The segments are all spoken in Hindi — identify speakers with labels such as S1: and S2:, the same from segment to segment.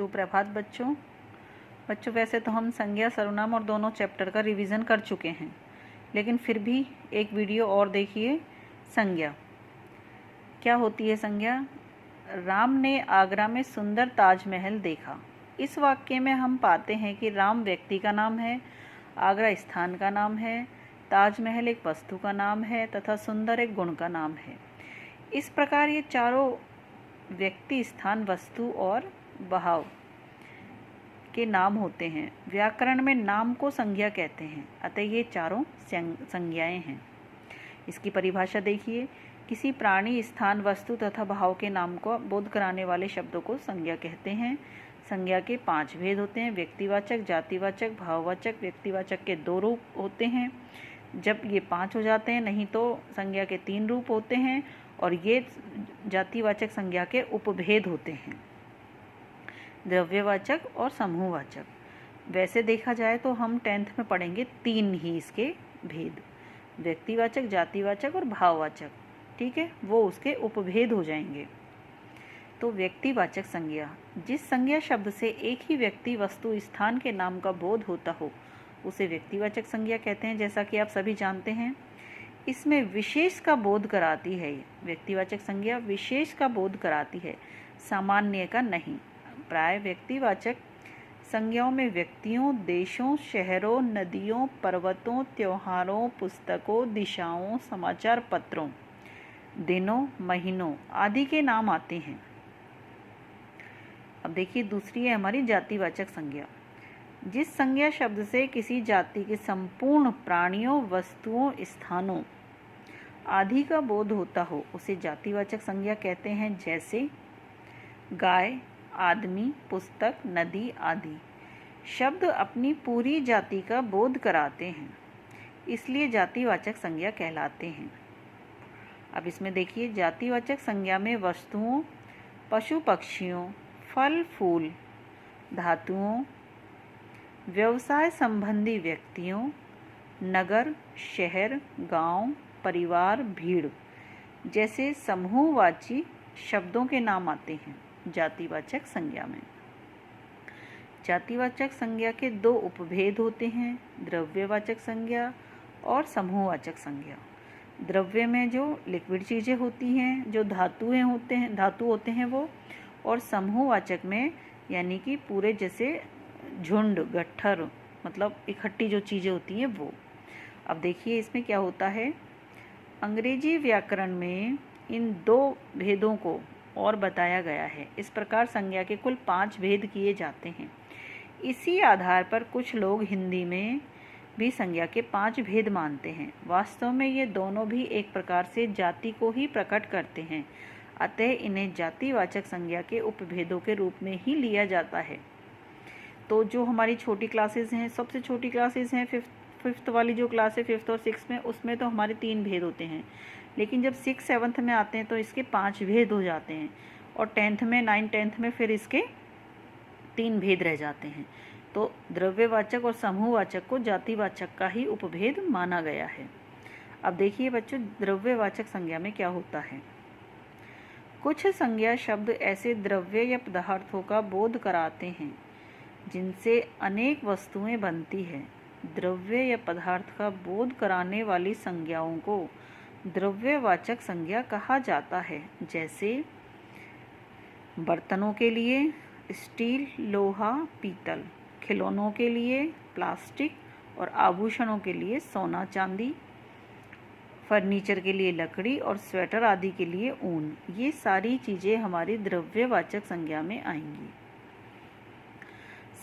S1: सुप्रभात बच्चों। वैसे तो हम संज्ञा सर्वनाम और दोनों चैप्टर का रिवीजन कर चुके हैं, लेकिन फिर भी एक वीडियो और देखिए। संज्ञा क्या होती है? संज्ञा, राम ने आगरा में सुंदर ताजमहल देखा। इस वाक्य में हम पाते हैं कि राम व्यक्ति का नाम है, आगरा स्थान का नाम है, ताजमहल एक वस्तु का नाम है तथा सुंदर एक गुण का नाम है। इस प्रकार ये चारों व्यक्ति, स्थान, वस्तु और भाव के नाम होते हैं। व्याकरण में नाम को संज्ञा कहते हैं, अतः ये चारों संज्ञाएं हैं। इसकी परिभाषा देखिए। किसी प्राणी, स्थान, वस्तु तथा भाव के नाम को बोध कराने वाले शब्दों को संज्ञा कहते हैं। संज्ञा के 5 भेद होते हैं: व्यक्तिवाचक, जातिवाचक, भाववाचक। व्यक्तिवाचक के 2 रूप होते हैं, जब ये 5 हो जाते हैं, नहीं तो संज्ञा के 3 रूप होते हैं और ये जातिवाचक संज्ञा के उपभेद होते हैं, द्रव्यवाचक और समूहवाचक। वैसे देखा जाए तो हम 10th में पढ़ेंगे 3 ही इसके भेद, व्यक्तिवाचक, जातिवाचक और भाववाचक। ठीक है, वो उसके उपभेद हो जाएंगे। तो व्यक्तिवाचक संज्ञा, जिस संज्ञा शब्द से एक ही व्यक्ति, वस्तु, स्थान के नाम का बोध होता हो उसे व्यक्तिवाचक संज्ञा कहते हैं। जैसा कि आप सभी जानते हैं, इसमें विशेष का बोध कराती है। व्यक्तिवाचक संज्ञा विशेष का बोध कराती है, सामान्य का नहीं। प्राय व्यक्तिवाचक संज्ञाओं में व्यक्तियों, देशों, शहरों, नदियों, पर्वतों, त्योहारों, पुस्तकों, दिशाओं, समाचार पत्रों, दिनों, महीनों आदि के नाम आते हैं। अब देखिए, दूसरी है हमारी जातिवाचक संज्ञा। जिस संज्ञा शब्द से किसी जाति के संपूर्ण प्राणियों, वस्तुओं, स्थानों आदि का बोध होता हो उसे जातिवाचक संज्ञा कहते हैं। जैसे गाय, आदमी, पुस्तक, नदी आदि शब्द अपनी पूरी जाति का बोध कराते हैं, इसलिए जातिवाचक संज्ञा कहलाते हैं। अब इसमें देखिए, जातिवाचक संज्ञा में वस्तुओं, पशु पक्षियों, फल फूल, धातुओं, व्यवसाय संबंधी व्यक्तियों, नगर, शहर, गांव, परिवार, भीड़ जैसे समूहवाची शब्दों के नाम आते हैं जातिवाचक संज्ञा में। जातिवाचक संज्ञा के 2 उपभेद होते हैं, द्रव्यवाचक संज्ञा और समूहवाचक संज्ञा। द्रव्य में जो लिक्विड चीज़ें होती हैं, जो धातु होते हैं वो, और समूहवाचक में यानी कि पूरे जैसे झुंड, गट्ठर, मतलब इकट्ठी जो चीज़ें होती हैं वो। अब देखिए इसमें क्या होता है, अंग्रेजी व्याकरण में इन 2 भेदों को और बताया गया है। इस प्रकार संज्ञा के कुल 5 भेद किए जाते हैं। इसी आधार पर कुछ लोग हिंदी में भी संज्ञा के 5 भेद मानते हैं। वास्तव में ये दोनों भी एक प्रकार से जाति को ही प्रकट करते हैं, अतः इन्हें जातिवाचक संज्ञा के उपभेदों के रूप में ही लिया जाता है। तो जो हमारी छोटी क्लासेस हैं, सबसे छोटी क्लासेस हैं, फिफ्थ वाली जो क्लास है 5th और 6th में, उसमें तो हमारे 3 भेद होते हैं। लेकिन जब 6th 7th में आते हैं तो इसके 5 भेद हो जाते हैं, और 10th में, 9th 10th में फिर इसके 3 भेद रह जाते हैं। तो द्रव्यवाचक और समूहवाचक को जातिवाचक का ही उपभेद माना गया है। अब देखिए बच्चों, द्रव्यवाचक संज्ञा में क्या होता है। कुछ संज्ञा शब्द ऐसे द्रव्य या पदार्थों का बोध कराते हैं जिनसे अनेक वस्तुएं बनती है। द्रव्य या पदार्थ का बोध कराने वाली संज्ञाओं को द्रव्यवाचक संज्ञा कहा जाता है। जैसे बर्तनों के लिए स्टील, लोहा, पीतल, खिलौनों के लिए प्लास्टिक और आभूषणों के लिए सोना, चांदी, फर्नीचर के लिए लकड़ी और स्वेटर आदि के लिए ऊन। ये सारी चीज़ें हमारी द्रव्यवाचक संज्ञा में आएंगी।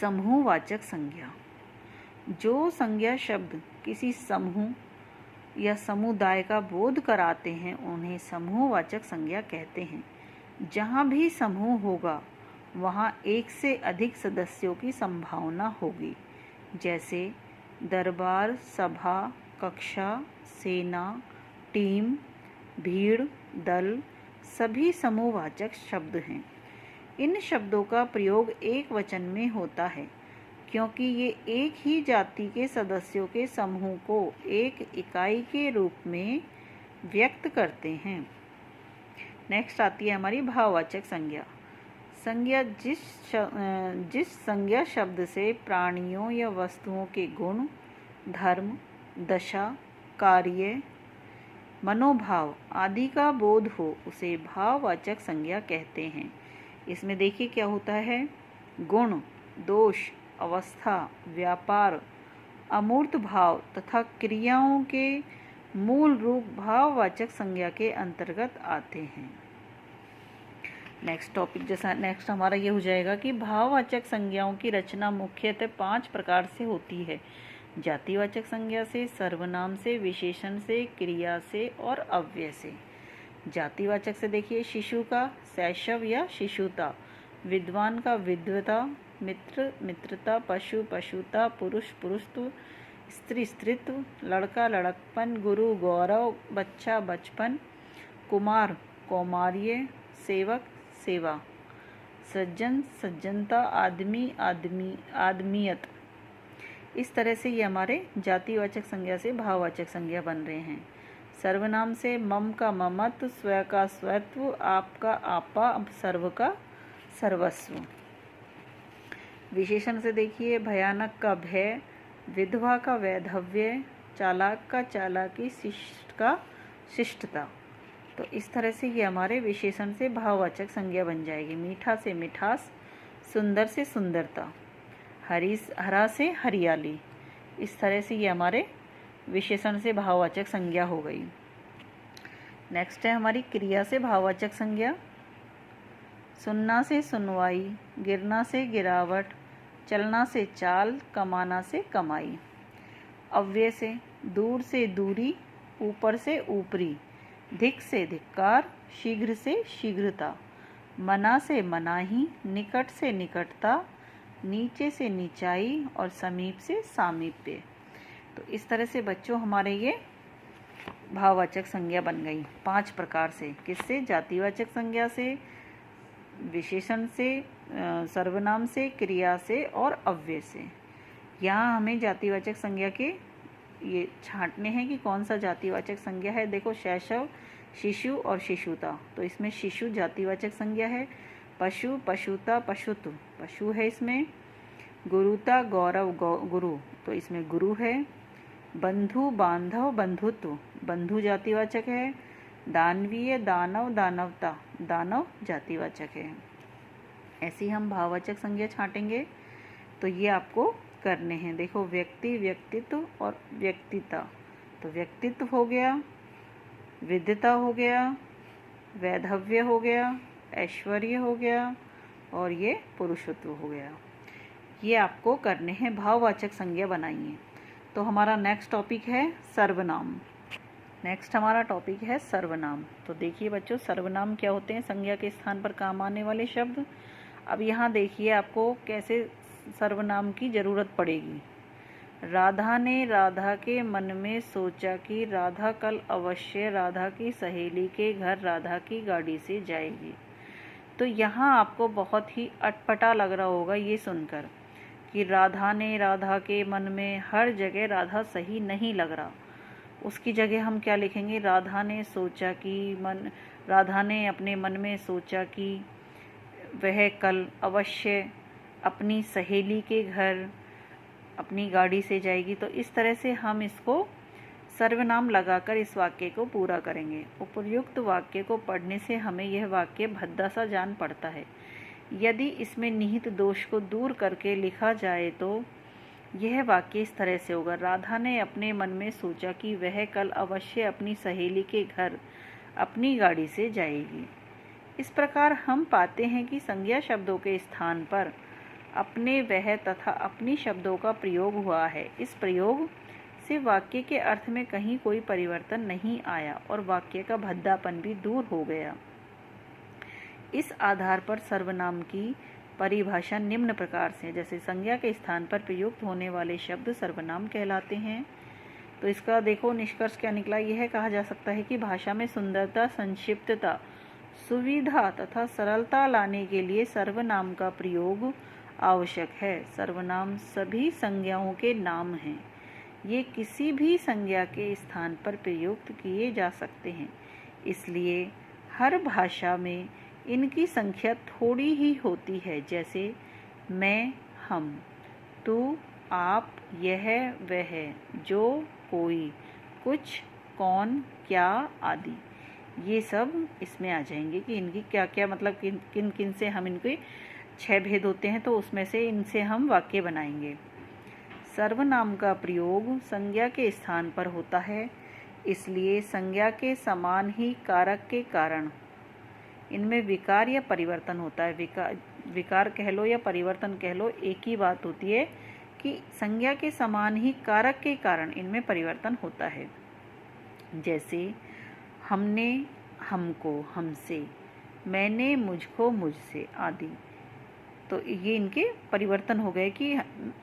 S1: समूहवाचक संज्ञा, जो संज्ञा शब्द किसी समूह या समुदाय का बोध कराते हैं उन्हें समूहवाचक संज्ञा कहते हैं। जहाँ भी समूह होगा वहाँ एक से अधिक सदस्यों की संभावना होगी। जैसे दरबार, सभा, कक्षा, सेना, टीम, भीड़, दल सभी समूहवाचक शब्द हैं। इन शब्दों का प्रयोग एक वचन में होता है क्योंकि ये एक ही जाति के सदस्यों के समूह को एक इकाई के रूप में व्यक्त करते हैं। नेक्स्ट आती है हमारी भाववाचक संज्ञा। संज्ञा जिस संज्ञा शब्द से प्राणियों या वस्तुओं के गुण, धर्म, दशा, कार्य, मनोभाव आदि का बोध हो उसे भाववाचक संज्ञा कहते हैं। इसमें देखिए क्या होता है, गुण, दोष, अवस्था, व्यापार, अमूर्त भाव तथा क्रियाओं के मूल रूप भाववाचक संज्ञा के अंतर्गत आते हैं। नेक्स्ट टॉपिक जैसा नेक्स्ट हमारा ये हो जाएगा कि भाववाचक संज्ञाओं की रचना मुख्यतः 5 प्रकार से होती है। जातिवाचक संज्ञा से, सर्वनाम से, विशेषण से, क्रिया से और अव्यय से। जातिवाचक से देखिए शिशु का शैशव या शिशुता, विद्वान का विद्वता, मित्र मित्रता, पशु पशुता, पुरुष पुरुषत्व, स्त्री स्त्रीत्व, लड़का लड़कपन, गुरु गौरव, बच्चा बचपन, कुमार कौमार्य, सेवक सेवा, सज्जन सज्जनता, आदमी आदमियत। इस तरह से ये हमारे जातिवाचक संज्ञा से भाववाचक संज्ञा बन रहे हैं। सर्वनाम से मम का ममत्व, स्व का स्वत्व, आप का आपा, सर्व का सर्वस्व। विशेषण से देखिए भयानक का भय, विधवा का वैधव्य, चालाक का चालाकी, शिष्ट का शिष्टता। तो इस तरह से ये हमारे विशेषण से भाववाचक संज्ञा बन जाएगी। मीठा से मिठास, सुंदर से सुंदरता, हरा से हरियाली। इस तरह से ये हमारे विशेषण से भाववाचक संज्ञा हो गई। नेक्स्ट है हमारी क्रिया से भाववाचक संज्ञा। सुनना से सुनवाई, गिरना से गिरावट, चलना से चाल, कमाना से कमाई। अव्यय से दूर से दूरी, ऊपर से ऊपरी, धिक से धिक्कार, शीघ्र से शीघ्रता, मना से मनाही, निकट से निकटता, नीचे से नीचाई और समीप से सामीप्य। तो इस तरह से बच्चों हमारे ये भाववाचक संज्ञा बन गई 5 प्रकार से। किससे? जातिवाचक संज्ञा से, विशेषण से, सर्वनाम से, क्रिया से और अव्यय से। यहाँ हमें जातिवाचक संज्ञा के ये छांटने हैं कि कौन सा जातिवाचक संज्ञा है। देखो शैशव, शिशु और शिशुता, तो इसमें शिशु जातिवाचक संज्ञा है। पशु पशुता, पशुत्व पशु है इसमें। गुरुता गौरव गुरु, तो इसमें गुरु है। बंधु बांधव बंधुत्व, बंधु जातिवाचक है। दानवीय दानव दानवता, दानव जातिवाचक है। ऐसे हम भाववाचक संज्ञा छांटेंगे तो ये आपको करने हैं। देखो व्यक्ति, व्यक्तित्व और व्यक्तिता, तो व्यक्तित्व हो गया, विद्यता हो गया, वैधव्य हो गया, ऐश्वर्य हो गया और ये पुरुषत्व हो गया। ये आपको करने हैं, भाववाचक संज्ञा बनाइए। तो हमारा नेक्स्ट टॉपिक है सर्वनाम। नेक्स्ट हमारा टॉपिक है सर्वनाम। तो देखिए बच्चों, सर्वनाम क्या होते हैं? संज्ञा के स्थान पर काम आने वाले शब्द। अब यहाँ देखिए आपको कैसे सर्वनाम की ज़रूरत पड़ेगी। राधा ने राधा के मन में सोचा कि राधा कल अवश्य राधा की सहेली के घर राधा की गाड़ी से जाएगी। तो यहाँ आपको बहुत ही अटपटा लग रहा होगा ये सुनकर कि राधा ने राधा के मन में, हर जगह राधा सही नहीं लग रहा। उसकी जगह हम क्या लिखेंगे? राधा ने सोचा कि राधा ने अपने मन में सोचा कि वह कल अवश्य अपनी सहेली के घर अपनी गाड़ी से जाएगी। तो इस तरह से हम इसको सर्वनाम लगाकर इस वाक्य को पूरा करेंगे। उपर्युक्त वाक्य को पढ़ने से हमें यह वाक्य भद्दा सा जान पड़ता है। यदि इसमें निहित दोष को दूर करके लिखा जाए तो यह वाक्य इस तरह से होगा। राधा ने अपने मन में सोचा कि वह कल अवश्य अपनी सहेली के घर अपनी गाड़ी से जाएगी। इस प्रकार हम पाते हैं कि संज्ञा शब्दों के स्थान पर अपने, वह तथा अपनी शब्दों का प्रयोग हुआ है। इस प्रयोग से वाक्य के अर्थ में कहीं कोई परिवर्तन नहीं आया और वाक्य का भद्दापन भी दूर हो गया। इस आधार पर सर्वनाम की परिभाषा निम्न प्रकार से, जैसे संज्ञा के स्थान पर प्रयुक्त होने वाले शब्द सर्वनाम कहलाते हैं। तो इसका देखो निष्कर्ष क्या निकला। यह कहा जा सकता है कि भाषा में सुंदरता, संक्षिप्तता, सुविधा तथा सरलता लाने के लिए सर्वनाम का प्रयोग आवश्यक है। सर्वनाम सभी संज्ञाओं के नाम हैं। ये किसी भी संज्ञा के स्थान पर प्रयुक्त किए जा सकते हैं। इसलिए हर भाषा में इनकी संख्या थोड़ी ही होती है, जैसे मैं, हम, तू, आप, यह, वह, जो, कोई, कुछ, कौन, क्या आदि। ये सब इसमें आ जाएंगे कि इनकी क्या क्या मतलब किन किन किन से हम इनके 6 भेद होते हैं, तो उसमें से इनसे हम वाक्य बनाएंगे। सर्वनाम का प्रयोग संज्ञा के स्थान पर होता है, इसलिए संज्ञा के समान ही कारक के कारण इनमें विकार या परिवर्तन होता है। विकार कह लो या परिवर्तन कह लो, एक ही बात होती है कि संज्ञा के समान ही कारक के कारण इनमें परिवर्तन होता है। जैसे हमने, हमको, हमसे, मैंने, मुझको, मुझसे आदि। तो ये इनके परिवर्तन हो गए कि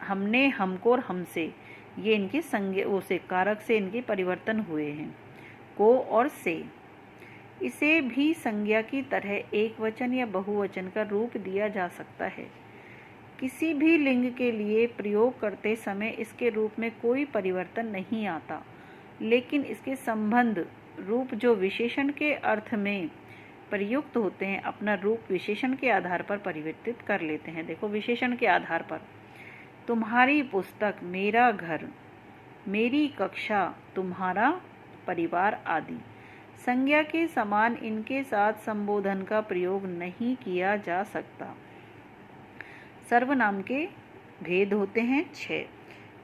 S1: हमने, हमको और हमसे, ये इनके संज्ञा से कारक से इनके परिवर्तन हुए हैं। को और से, इसे भी संज्ञा की तरह एक वचन या बहुवचन का रूप दिया जा सकता है। किसी भी लिंग के लिए प्रयोग करते समय इसके रूप में कोई परिवर्तन नहीं आता, लेकिन इसके संबंध रूप जो विशेषण के अर्थ में प्रयुक्त होते हैं अपना रूप विशेषण के आधार पर परिवर्तित कर लेते हैं। देखो, विशेषण के आधार पर तुम्हारी पुस्तक, मेरा घर, मेरी कक्षा, तुम्हारा परिवार आदि। संज्ञा के समान इनके साथ संबोधन का प्रयोग नहीं किया जा सकता। सर्वनाम के भेद होते हैं 6: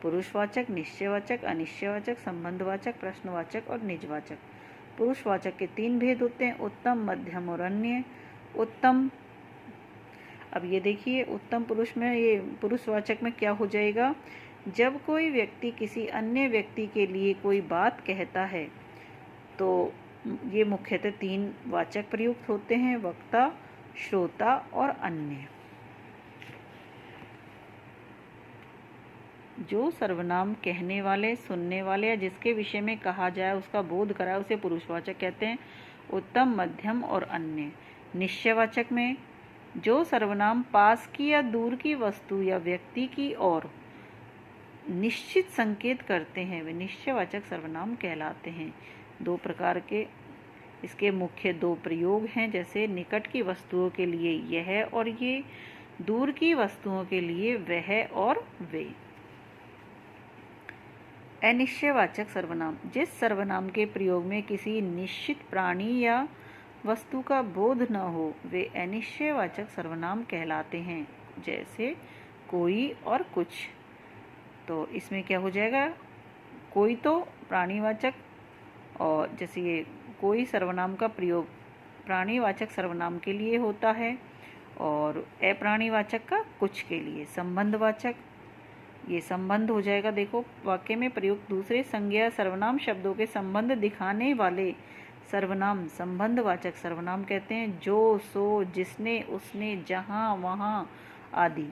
S1: पुरुषवाचक, निश्चयवाचक, अनिश्चयवाचक, संबंधवाचक, प्रश्नवाचक और निजवाचक। पुरुषवाचक के 3 भेद होते हैं: उत्तम, मध्यम और अन्य। उत्तम, अब ये देखिए, उत्तम पुरुष में, ये पुरुषवाचक में क्या हो जाएगा? जब कोई व्यक्ति किसी अन्य व्यक्ति के लिए कोई बात कहता है तो ये मुख्यतः 3 वाचक प्रयुक्त होते हैं: वक्ता, श्रोता और अन्य। जो सर्वनाम कहने वाले, सुनने वाले या जिसके विषय में कहा जाए उसका बोध कराए उसे पुरुषवाचक कहते हैं: उत्तम, मध्यम और अन्य। निश्चयवाचक में जो सर्वनाम पास की या दूर की वस्तु या व्यक्ति की ओर निश्चित संकेत करते हैं वे निश्चयवाचक सर्वनाम कहलाते हैं। 2 प्रकार के इसके मुख्य 2 प्रयोग हैं, जैसे निकट की वस्तुओं के लिए यह और ये, दूर की वस्तुओं के लिए वह और वे। अनिश्चयवाचक सर्वनाम, जिस सर्वनाम के प्रयोग में किसी निश्चित प्राणी या वस्तु का बोध न हो वे अनिश्चयवाचक सर्वनाम कहलाते हैं, जैसे कोई और कुछ। तो इसमें क्या हो जाएगा? कोई तो प्राणीवाचक, और जैसे ये कोई सर्वनाम का प्रयोग प्राणीवाचक सर्वनाम के लिए होता है और अप्राणीवाचक का कुछ के लिए। संबंधवाचक, ये संबंध हो जाएगा। देखो, वाक्य में प्रयुक्त दूसरे संज्ञा सर्वनाम शब्दों के संबंध दिखाने वाले सर्वनाम संबंधवाचक सर्वनाम कहते हैं। जो, सो, जिसने, उसने, जहाँ, वहाँ आदि।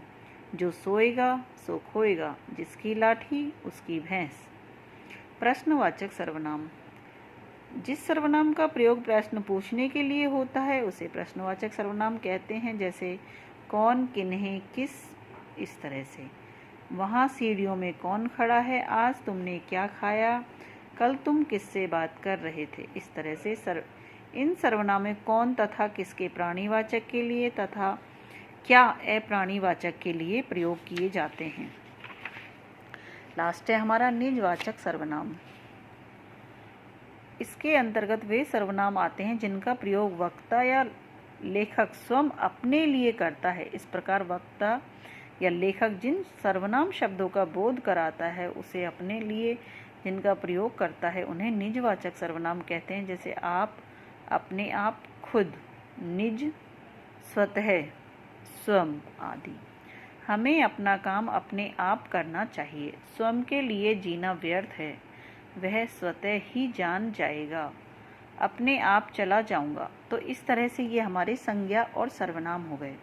S1: जो सोएगा सो खोएगा, जिसकी लाठी उसकी भैंस। प्रश्नवाचक सर्वनाम, जिस सर्वनाम का प्रयोग प्रश्न पूछने के लिए होता है उसे प्रश्नवाचक सर्वनाम कहते हैं, जैसे कौन, किन्हें, किस, इस तरह से। वहाँ सीढ़ियों में कौन खड़ा है, आज तुमने क्या खाया, कल तुम किससे बात कर रहे थे, इस तरह से इन सर्वनाम में कौन तथा किसके प्राणीवाचक के लिए तथा क्या अप्राणीवाचक के लिए प्रयोग किए जाते हैं। लास्ट है हमारा निजवाचक सर्वनाम। इसके अंतर्गत वे सर्वनाम आते हैं जिनका प्रयोग वक्ता या लेखक स्वयं अपने लिए करता है। इस प्रकार वक्ता या लेखक जिन सर्वनाम शब्दों का बोध कराता है उसे अपने लिए जिनका प्रयोग करता है उन्हें निजवाचक सर्वनाम कहते हैं, जैसे आप, अपने आप, खुद, निज, स्वतः, स्वयं आदि। हमें अपना काम अपने आप करना चाहिए। स्वयं के लिए जीना व्यर्थ है, वह स्वतः ही जान जाएगा। अपने आप चला जाऊंगा। तो इस तरह से ये हमारे संज्ञा और सर्वनाम हो गए।